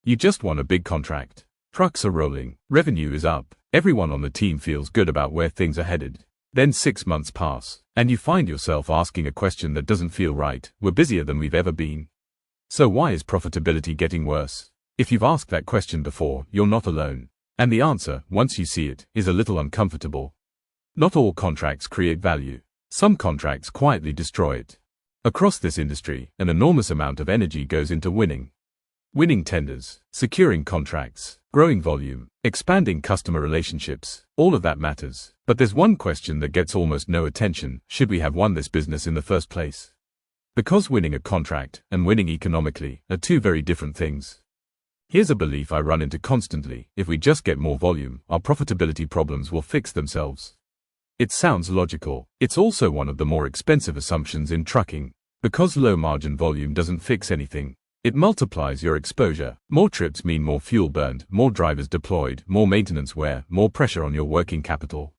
You just won a big contract. Trucks are rolling. Revenue is up. Everyone on the team feels good about where things are headed. Then 6 months pass, and you find yourself asking a question that doesn't feel right. We're busier than we've ever been. So why is profitability getting worse? If you've asked that question before, you're not alone. And the answer, once you see it, is a little uncomfortable. Not all contracts create value. Some contracts quietly destroy it. Across this industry, an enormous amount of energy goes into winning. Winning tenders, securing contracts, growing volume, expanding customer relationships, all of that matters. But there's one question that gets almost no attention: should we have won this business in the first place? Because winning a contract and winning economically are two very different things. Here's a belief I run into constantly: if we just get more volume, our profitability problems will fix themselves. It sounds logical. It's also one of the more expensive assumptions in trucking. Because low margin volume doesn't fix anything. It multiplies your exposure. More trips mean more fuel burned, more drivers deployed, more maintenance wear, more pressure on your working capital.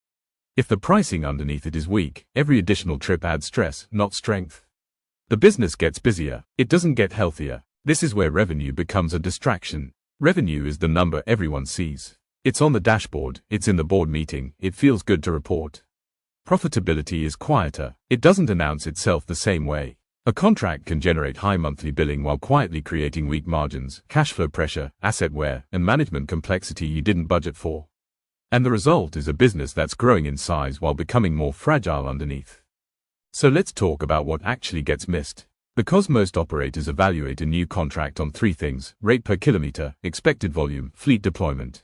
If the pricing underneath it is weak, every additional trip adds stress, not strength. The business gets busier. It doesn't get healthier. This is where revenue becomes a distraction. Revenue is the number everyone sees. It's on the dashboard, it's in the board meeting, it feels good to report. Profitability is quieter. It doesn't announce itself the same way. A contract can generate high monthly billing while quietly creating weak margins, cash flow pressure, asset wear, and management complexity you didn't budget for. And the result is a business that's growing in size while becoming more fragile underneath. So let's talk about what actually gets missed. Because most operators evaluate a new contract on 3 things: rate per kilometer, expected volume, fleet deployment.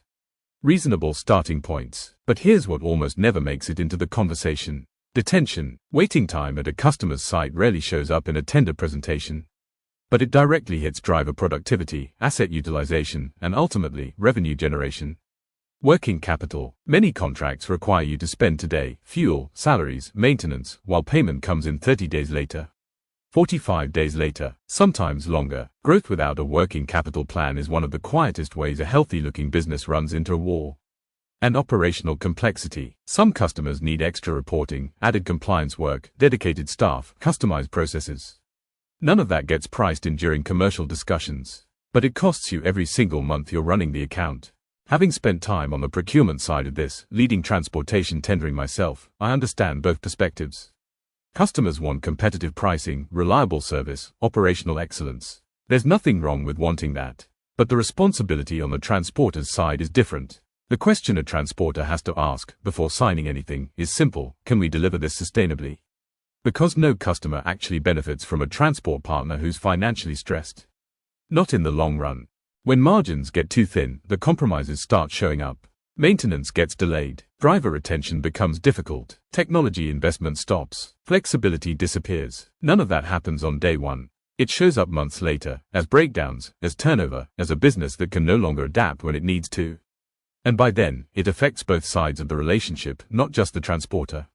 Reasonable starting points. But here's what almost never makes it into the conversation. Detention. Waiting time at a customer's site rarely shows up in a tender presentation. But it directly hits driver productivity, asset utilization, and ultimately, revenue generation. Working capital. Many contracts require you to spend today: fuel, salaries, maintenance, while payment comes in 30 days later. 45 days later, sometimes longer. Growth without a working capital plan is one of the quietest ways a healthy-looking business runs into a wall. And operational complexity. Some customers need extra reporting, added compliance work, dedicated staff, customized processes. None of that gets priced in during commercial discussions. But it costs you every single month you're running the account. Having spent time on the procurement side of this, leading transportation tendering myself, I understand both perspectives. Customers want competitive pricing, reliable service, operational excellence. There's nothing wrong with wanting that. But the responsibility on the transporter's side is different. The question a transporter has to ask, before signing anything, is simple: can we deliver this sustainably? Because no customer actually benefits from a transport partner who's financially stressed. Not in the long run. When margins get too thin, the compromises start showing up. Maintenance gets delayed. Driver retention becomes difficult. Technology investment stops. Flexibility disappears. None of that happens on day one. It shows up months later, as breakdowns, as turnover, as a business that can no longer adapt when it needs to. And by then, it affects both sides of the relationship, not just the transporter.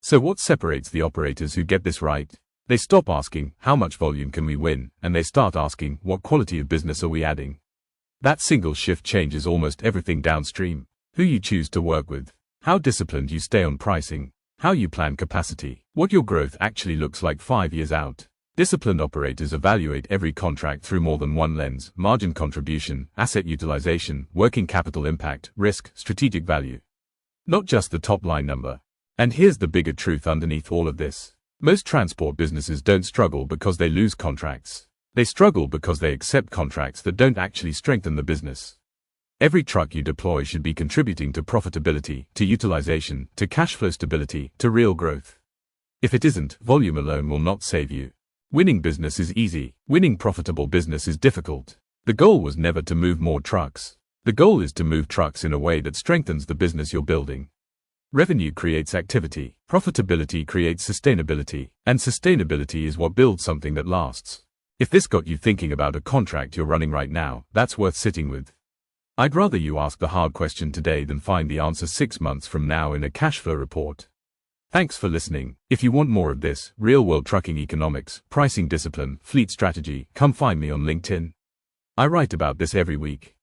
So what separates the operators who get this right? They stop asking, how much volume can we win, and they start asking, what quality of business are we adding? That single shift changes almost everything downstream. Who you choose to work with, how disciplined you stay on pricing, how you plan capacity, what your growth actually looks like 5 years out. Disciplined operators evaluate every contract through more than one lens: margin contribution, asset utilization, working capital impact, risk, strategic value. Not just the top-line number. And here's the bigger truth underneath all of this. Most transport businesses don't struggle because they lose contracts. They struggle because they accept contracts that don't actually strengthen the business. Every truck you deploy should be contributing to profitability, to utilization, to cash flow stability, to real growth. If it isn't, volume alone will not save you. Winning business is easy. Winning profitable business is difficult. The goal was never to move more trucks. The goal is to move trucks in a way that strengthens the business you're building. Revenue creates activity. Profitability creates sustainability. And sustainability is what builds something that lasts. If this got you thinking about a contract you're running right now, that's worth sitting with. I'd rather you ask the hard question today than find the answer 6 months from now in a cash flow report. Thanks for listening. If you want more of this, real-world trucking economics, pricing discipline, fleet strategy, come find me on LinkedIn. I write about this every week.